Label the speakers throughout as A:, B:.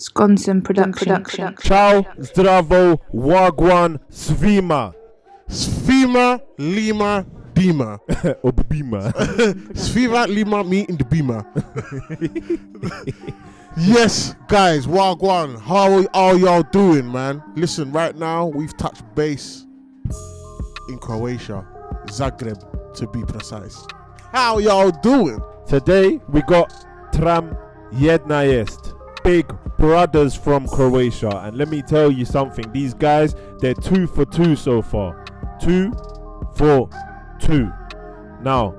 A: Skonson production.
B: Ciao, zdravo, wagwan, svima.
C: Svima, Lima, Bima.
B: Or Bima.
C: Svima, Lima, me in the Bima. Yes, guys, wagwan, how are y'all doing, man? Listen, right now, we've touched base in Croatia, Zagreb, to be precise. How y'all doing?
B: Today, we got Tram Jedna Jest. Big brothers from Croatia. And let me tell you something. These guys, they're 2 for 2 so far. 2 for 2. Now,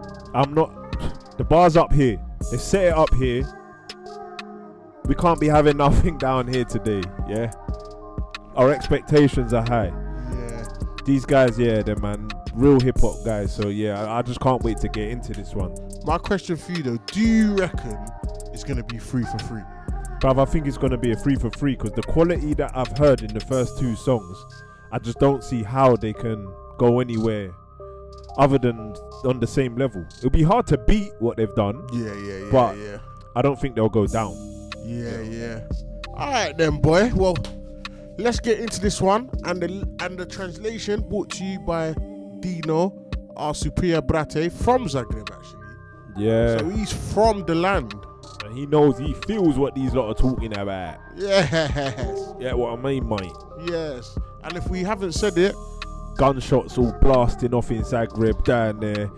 B: the bar's up here. They set it up here. We can't be having nothing down here today, yeah? Our expectations are high.
C: Yeah.
B: These guys, yeah, they're man, real hip-hop guys. So, yeah, I just can't wait to get into this one.
C: My question for you, though, do you reckon it's going to be free for free?
B: Bruv, I think it's going to be a free for free because the quality that I've heard in the first 2 songs, I just don't see how they can go anywhere other than on the same level. It'll be hard to beat what they've done.
C: Yeah.
B: But I don't think they'll go down.
C: Yeah. All right then, boy. Well, let's get into this one. And the translation brought to you by Dino, our superior brate from Zagreb, actually.
B: Yeah.
C: So he's from the land.
B: And he feels what these lot are talking about.
C: Yes.
B: Yeah, what I mean, mate.
C: Yes. And if we haven't said it,
B: gunshots all blasting off in Zagreb down there.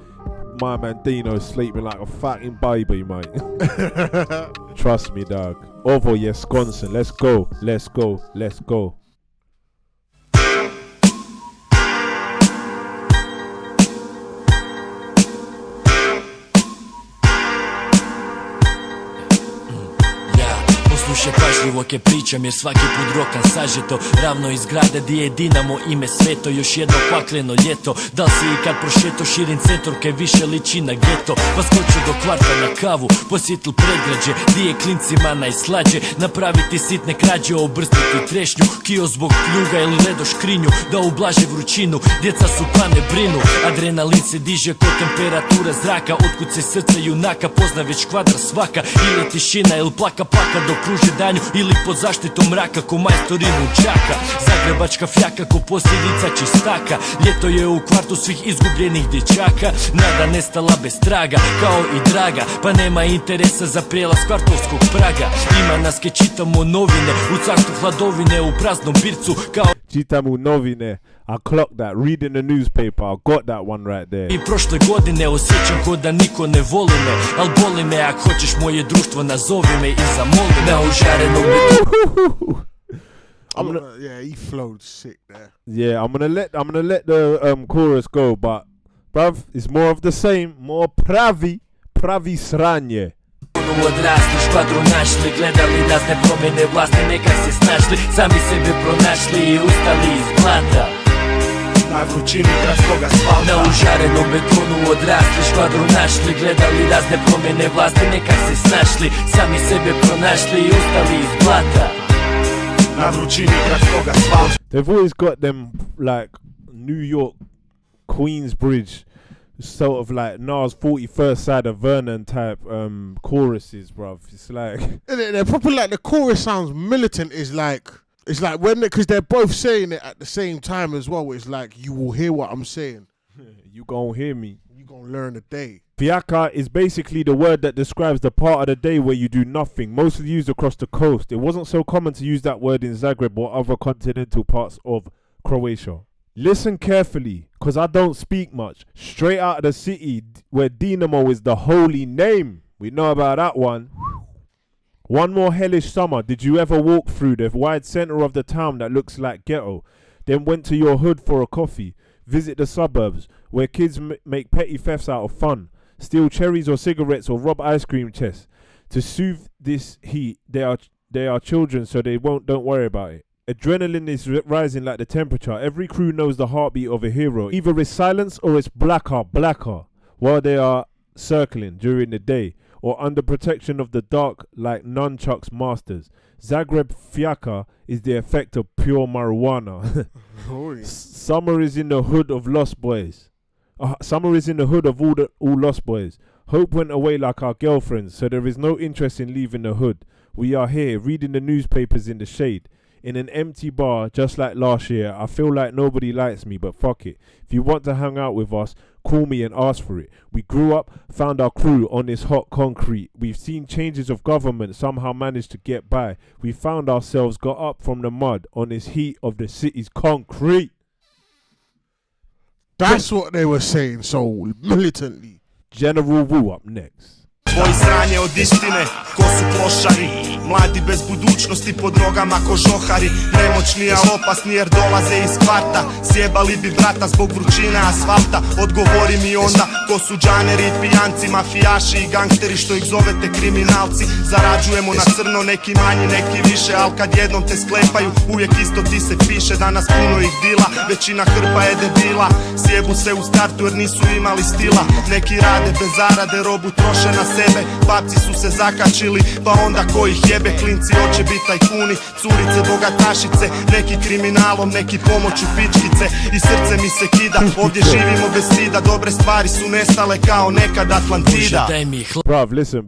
B: My man Dino's sleeping like a fucking baby, mate. Trust me, dog. Ovo je Skonson. Let's go.
D: Slušaj pažljivo ke pričam jer svaki put rokan sažeto. Ravno iz grada di je Dinamo ime sveto. Još jedno pakleno ljeto. Da li si ikad prošeto širin centar kaj više liči na geto? Pa skočio do kvarta na kavu, posjetil predgrađe di je klincima najslađe. Napraviti sitne krađe, obrstiti trešnju, kio zbog pljuga ili ledo škrinju. Da ublaže vrućinu, djeca su pane brinu. Adrenalin se diže kod temperatura zraka. Otkud se srce junaka pozna već kvadra svaka. Ili tišina ili plaka dok kruže danju ili pod zaštitom mraka ko majstorinu čaka. Zagrebačka fjaka ko posljedica čistaka. Ljeto je u kvartu svih izgubljenih dječaka. Nada nestala bez traga kao i draga. Pa nema interesa za prijelaz kvartovskog praga. Ima nas ke čitamo novine u carstvu hladovine u praznom bircu kao
B: Čitamo novine. I clocked that. Reading the newspaper. I got that one right there.
D: I prošle godine osjećam ko da niko ne voli me. Al boli me ako hoćeš moje društvo nazovi me i zamoli me. Na užarenom
C: yeah, he flowed sick there.
B: Yeah, I'm gonna let the chorus go, but bruv, it's more of the same. More pravi sranje.
D: Odrasli, škvadru našli, gledali nas ne promjene vlasti, nekak se snašli, sami sebe pronašli i ustali iz blata.
E: Na vrućini gradskog asfalta.
D: Na užarenom betonu odrasli, škvadru našli, gledali nas ne promjene vlasti, nekak se snašli, sami sebe pronašli i ustali iz blata.
E: Na vrućini gradskog asfalta.
B: They've always got them like New York, Queensbridge, sort of like Nas 41st side of Vernon type choruses, bruv. It's like
C: they're probably like the chorus sounds militant. It's like when because they're both saying it at the same time as well. It's like you will hear what I'm saying.
B: You gon' hear me.
C: You gonna learn the day.
B: Fiaka is basically the word that describes the part of the day where you do nothing, mostly used across the coast. It wasn't so common to use that word in Zagreb or other continental parts of Croatia. Listen carefully, because I don't speak much. Straight out of the city where Dinamo is the holy name. We know about that one. One more hellish summer. Did you ever walk through the wide center of the town that looks like ghetto? Then went to your hood for a coffee. Visit the suburbs where kids make petty thefts out of fun. Steal cherries or cigarettes or rob ice cream chests. To soothe this heat, they are children, so don't worry about it. Adrenaline is rising like the temperature. Every crew knows the heartbeat of a hero. Either it's silence or it's blacker, while they are circling during the day, or under protection of the dark like nunchucks masters. Zagreb Fiaka is the effect of pure marijuana. Summer is in the hood of lost boys. Summer is in the hood of all lost boys. Hope went away like our girlfriends, so there is no interest in leaving the hood. We are here reading the newspapers in the shade. In an empty bar, just like last year. I feel like nobody likes me, but fuck it. If you want to hang out with us, call me and ask for it. We grew up, found our crew on this hot concrete. We've seen changes of government, somehow managed to get by. We found ourselves, got up from the mud on this heat of the city's concrete.
C: That's what they were saying so militantly.
B: General Wu up next.
E: Tvoji sranje od istine, ko su klošari. Mladi bez budućnosti po drogama ko žohari. Nemoćni a opasni jer dolaze iz kvarta. Sjebali bi brata zbog vrućine asfalta. Odgovori mi onda ko su džaneri i pijanci, mafijaši i gangsteri što ih zovete kriminalci. Zarađujemo na crno, neki manji, neki više, al kad jednom te sklepaju uvijek isto ti se piše. Danas puno ih dila, većina hrpa je debila. Sjebu se u startu jer nisu imali stila. Neki rade bez zarade, robu troše na sebe. Babci su se zakačili, pa onda ko ih jebe. Klinci hoće bit tajkuni, curice bogatašice. Neki kriminalom, neki pomoću pičkice. I srce mi se kida, ovdje živimo bez stida. Dobre stvari su nestale kao nekad Atlantida.
B: Bruv, listen,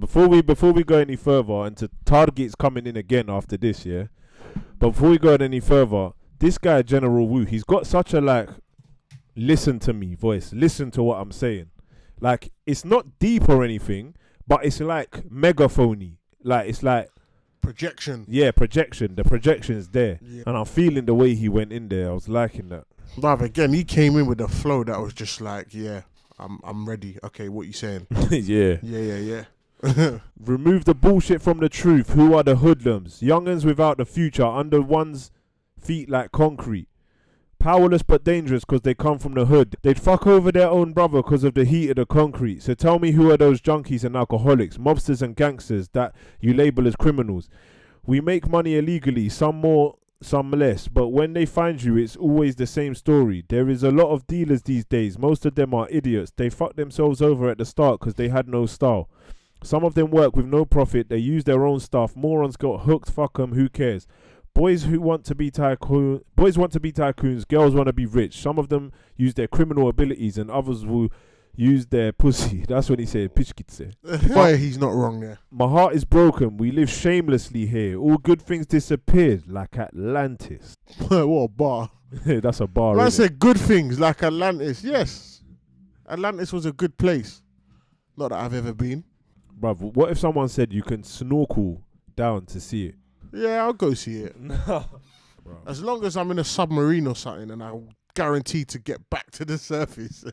B: before we go any further, and to Target's coming in again after this, yeah? But before we go any further, this guy General Wu, he's got such a like, listen to me voice, listen to what I'm saying. Like, it's not deep or anything, but it's like megaphony. Like, it's like
C: Projection.
B: Yeah, projection. The projection's there.
C: Yeah.
B: And I'm feeling the way he went in there. I was liking that.
C: Bruv, again, he came in with a flow that was just like, yeah, I'm ready. Okay, what you saying?
B: Yeah.
C: Yeah.
B: Remove the bullshit from the truth. Who are the hoodlums? Young'uns without the future, under one's feet like concrete. Powerless but dangerous because they come from the hood. They'd fuck over their own brother because of the heat of the concrete. So tell me, who are those junkies and alcoholics, mobsters and gangsters that you label as criminals? We make money illegally, some more, some less, but when they find you, it's always the same story. There is a lot of dealers these days. Most of them are idiots. They fucked themselves over at the start because they had no style. Some of them work with no profit. They use their own stuff. Morons got hooked. Fuck them. Who cares? Boys want to be tycoons. Girls want to be rich. Some of them use their criminal abilities, and others will use their pussy. That's when he said pichkitse.
C: Why he's not wrong there.
B: My heart is broken. We live shamelessly here. All good things disappeared like Atlantis.
C: What a bar.
B: That's a bar.
C: I
B: Innit?
C: said good things like Atlantis. Yes, Atlantis was a good place. Not that I've ever been.
B: Bruv, what if someone said you can snorkel down to see it?
C: Yeah, I'll go see it. As long as I'm in a submarine or something and I'm guaranteed to get back to the surface.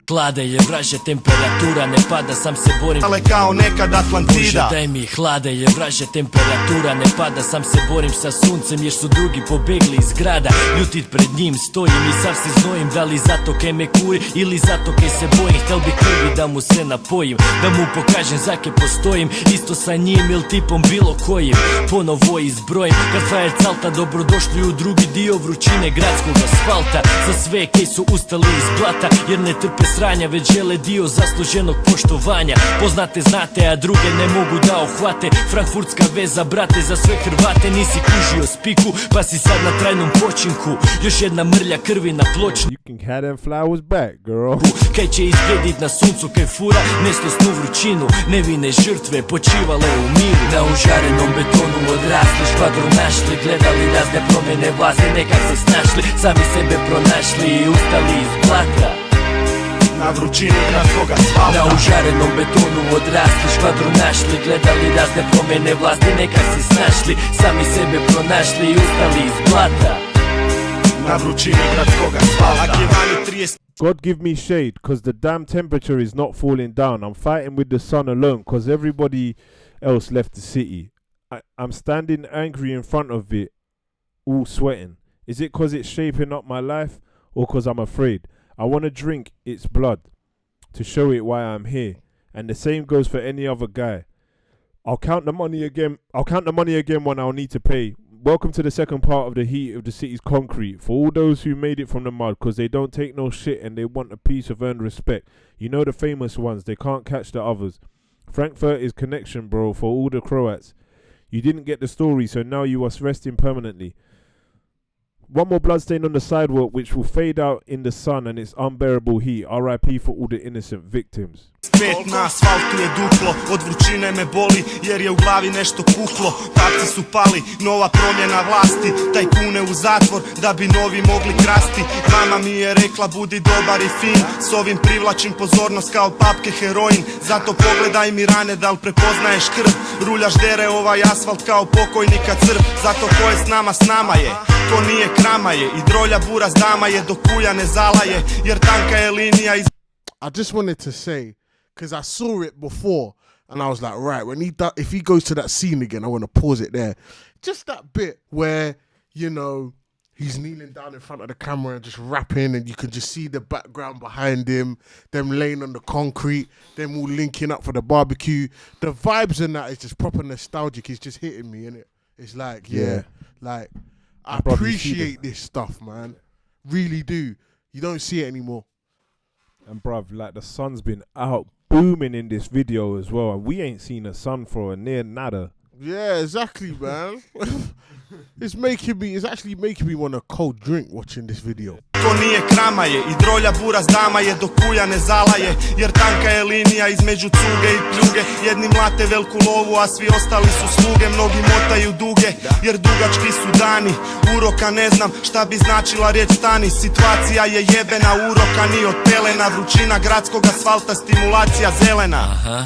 D: Hlade je vraže, temperatura ne pada, sam se borim.
E: Ale kao nekad Atlantida.
D: Bože, daj mi hlade je vraže, temperatura ne pada, sam se borim sa suncem jer su drugi pobegli iz grada. Ljutit pred njim stojim i sav se znojim, da li zato kaj me kuri ili zato kaj se bojim. Htel bi krvi da mu se napojim, da mu pokažem za kaj postojim, isto sa njim ili tipom bilo kojim. Ponovo izbrojim, kad frajer calta, dobrodošli u drugi dio vrućine gradskog asfalta. Za sve kaj su ustali iz blata, jer ne trpe sranja, već žele dio zasluženog poštovanja. Poznate znate, a druge ne mogu da ohvate. Frankfurtska veza, brate, za sve Hrvate. Nisi kužio spiku, pa si sad na trajnom počinku. Još jedna mrlja krvi na pločniku.
B: You can have them flowers back, girl.
D: Kaj će izgledit na suncu, kaj fura nesnosnu vrućinu. Nevine žrtve počivale u miru. Na užarenom betonu odrasli, škvadron našli, gledali razne promjene vlasti, nekak se snašli, sami sebe pronašli i ustali iz blata.
E: Na vrućini gradskog asfalta.
D: Na užarenom betonu odrasli, škvadron našli, gledali razne promjene vlasti, nekak se snašli, sami sebe pronašli i ustali iz blata.
E: Na vrućini gradskog asfalta. Ak je vani 30.
B: God give me shade, cause the damn temperature is not falling down. I'm fighting with the sun alone, cause everybody else left the city. I'm standing angry in front of it, all sweating. Is it cause it's shaping up my life, or cause I'm afraid? I want to drink its blood to show it why I'm here. And the same goes for any other guy. I'll count the money again when I'll need to pay. Welcome to the second part of the heat of the city's concrete. For all those who made it from the mud, because they don't take no shit and they want a piece of earned respect. You know the famous ones, they can't catch the others. Frankfurt is connection, bro, for all the Croats. You didn't get the story, so now you are resting permanently. One more bloodstain on the sidewalk which will fade out in the sun and its unbearable heat. R.I.P. for all the innocent victims.
E: Pet na asfaltu je duplo, od vrućine me boli jer je u glavi nešto puklo. Papci su pali, nova promjena vlasti, tajkune u zatvor da bi novi mogli krasti. Mama mi je rekla budi dobar i fin, s ovim privlačim pozornost kao papke heroin. Zato pogledaj mi rane da li prepoznaješ krv, ruljaš dere ovaj asfalt kao pokojnika crv. Zato ko je s nama je, ko nije krama je, i drolja bura s dama je dok kuja ne zalaje, jer tanka je linija iz...
C: I just wanted to say, because I saw it before, and I was like, right, if he goes to that scene again, I want to pause it there. Just that bit where, you know, he's kneeling down in front of the camera and just rapping, and you can just see the background behind him, them laying on the concrete, them all linking up for the barbecue. The vibes in that is just proper nostalgic. It's just hitting me, innit? It's like, yeah. Like, I appreciate this stuff, man. Really do. You don't see it anymore.
B: And bruv, like the sun's been out booming in this video as well, and we ain't seen the sun for a near nada.
C: Yeah, exactly, man. It's actually making me want a cold drink watching this video.
E: Ko nije krama je, i drolja bura s dama je dok kuja ne zalaje, jer tanka je linija između cuge i pljuge. Jedni mlate velku lovu, a svi ostali su sluge. Mnogi motaju duge, jer dugački su dani. Uroka ne znam šta bi značila riječ stani. Situacija je jebena, uroka ni od pelena. Vrućina gradskog asfalta, stimulacija zelena.
D: Aha.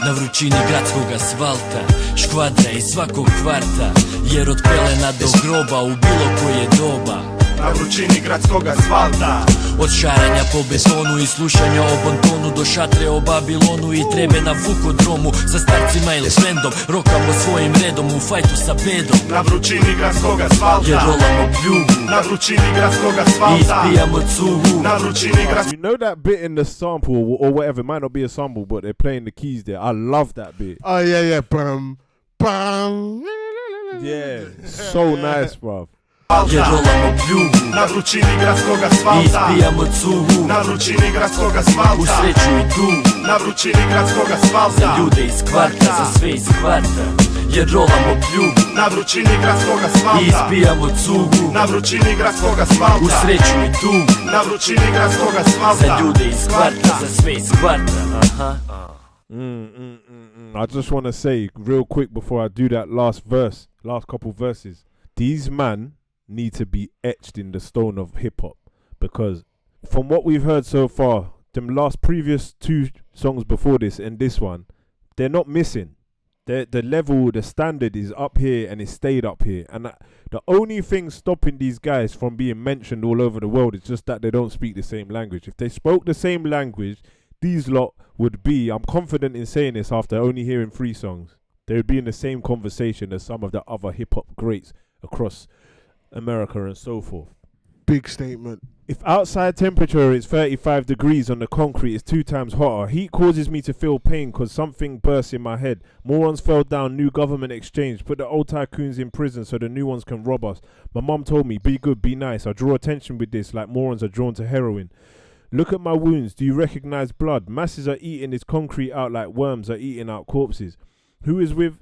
D: Na vrućini gradskog asfalta, škvadra iz svakog kvarta, jer od pelena do groba u bilo koje doba.
E: Na vrućini gradskog asfalta,
D: od šaranja po betonu i slušanja o bontonu do šatre o Babilonu i trebe na fukodromu. Sa starcima ili frendom, rokamo svojim redom u fajtu sa bedom.
E: Na vrućini gradskog asfalta,
D: jer rolamo pljugu.
E: Na vrućini gradskog asfalta,
D: i ispijamo cugu.
E: Na vrućini gradskog...
B: You know that bit in the sample or whatever, it might not be a sample, but they're playing the keys there. I love that bit.
C: Oh, yeah. Bum, bum.
B: Yeah, so nice, bruv.
D: Jer rolamo pljugu.
E: Na vrućini gradskog asfalta,
D: i ispijamo cugu.
E: Na vrućini gradskog asfalta,
D: u sreću i tugu.
E: Na vrućini gradskog asfalta,
D: za ljude iz kvarta, za sve iz kvarta. Jer rolamo pljugu.
E: Na vrućini gradskog asfalta,
D: i ispijamo cugu.
E: Na vrućini gradskog asfalta,
D: u sreću i tugu.
E: Na vrućini gradskog asfalta,
D: za ljude iz kvarta, za sve iz kvarta. Aha.
B: I just want to say real quick before I do that last couple verses, these men need to be etched in the stone of hip-hop, because from what we've heard so far, them previous two songs before this and this one, they're not missing. The level, the standard is up here and it stayed up here, and the only thing stopping these guys from being mentioned all over the world is just that they don't speak the same language. If they spoke the same language, these lot would be, I'm confident in saying this after only hearing 3 songs, they would be in the same conversation as some of the other hip-hop greats across America and so forth.
C: Big statement.
B: If outside temperature is 35 degrees on the concrete, it's 2 times hotter. Heat causes me to feel pain because something bursts in my head. Morons fell down, new government exchange. Put the old tycoons in prison so the new ones can rob us. My mum told me, be good, be nice. I draw attention with this like morons are drawn to heroin. Look at my wounds. Do you recognize blood? Masses are eating this concrete out like worms are eating out corpses. Who's with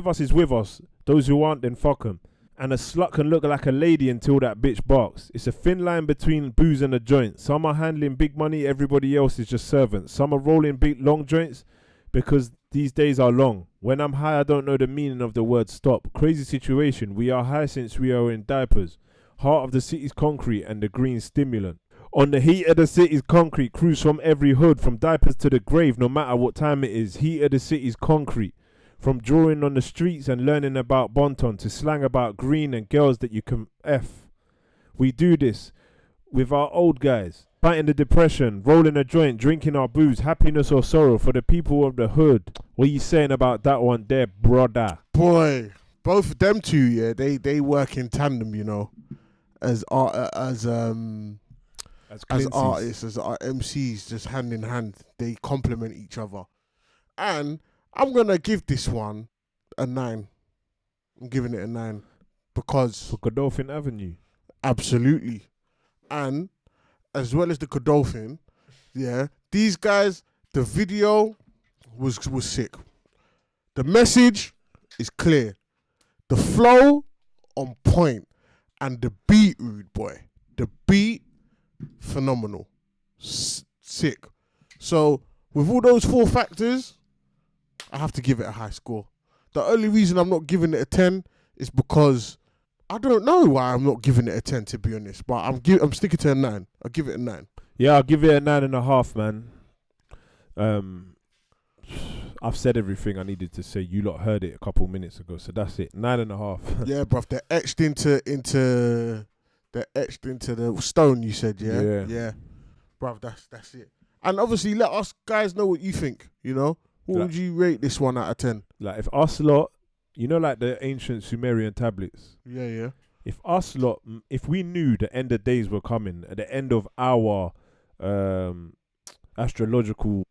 B: us is with us. Those who aren't, then fuck them. And a slut can look like a lady until that bitch barks. It's a thin line between booze and a joint. Some are handling big money, everybody else is just servants. Some are rolling big long joints because these days are long. When I'm high, I don't know the meaning of the word stop. Crazy situation. We are high since we are in diapers. Heart of the city's concrete and the green stimulant. On the heat of the city's concrete, crews from every hood, from diapers to the grave, no matter what time it is. Heat of the city's concrete. From drawing on the streets and learning about Bonton to slang about green and girls that you can F. We do this with our old guys, fighting the depression, rolling a joint, drinking our booze, happiness or sorrow for the people of the hood. What are you saying about that one there, brother?
C: Boy, both of them two, yeah, they work in tandem, you know, as artists, as MCs, just hand in hand. They complement each other. And I'm going to give this one a 9. I'm giving it a 9 because...
B: For Godolphin Avenue.
C: Absolutely. And as well as the Godolphin, yeah, these guys, the video was sick. The message is clear. The flow on point. And the beat, rude boy. The beat, phenomenal. Sick. So, with all those 4 factors, I have to give it a high score. The only reason I'm not giving it a 10 is because I don't know why I'm not giving it a 10, to be honest. But I'm sticking to a 9. I'll give it a 9.
B: Yeah, I'll give it a 9.5, man. I've said everything I needed to say. You lot heard it a couple minutes ago, so that's it. 9.5.
C: Yeah, bruv, they're etched into the stone. You said, yeah. Bruv, that's it. And obviously, let us guys know what you think. You know, what would you rate this one out of 10?
B: Like, if us lot, you know, like the ancient Sumerian tablets.
C: Yeah.
B: If us lot, if we knew the end of days were coming, at the end of our astrological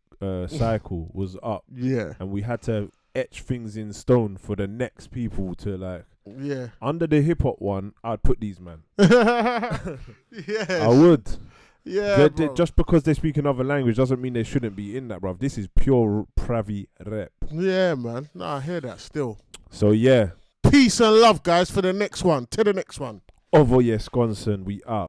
B: cycle was up, and we had to etch things in stone for the next people to like.
C: Yeah.
B: Under the hip hop one, I'd put these, man.
C: Yes.
B: I would.
C: Yeah.
B: Just because they speak another language doesn't mean they shouldn't be in that, bruv. This is pure Pravi rap.
C: Yeah, man. No, I hear that still.
B: So yeah.
C: Peace and love, guys, for the next one. To the next one.
B: Ovo Wisconsin, we out.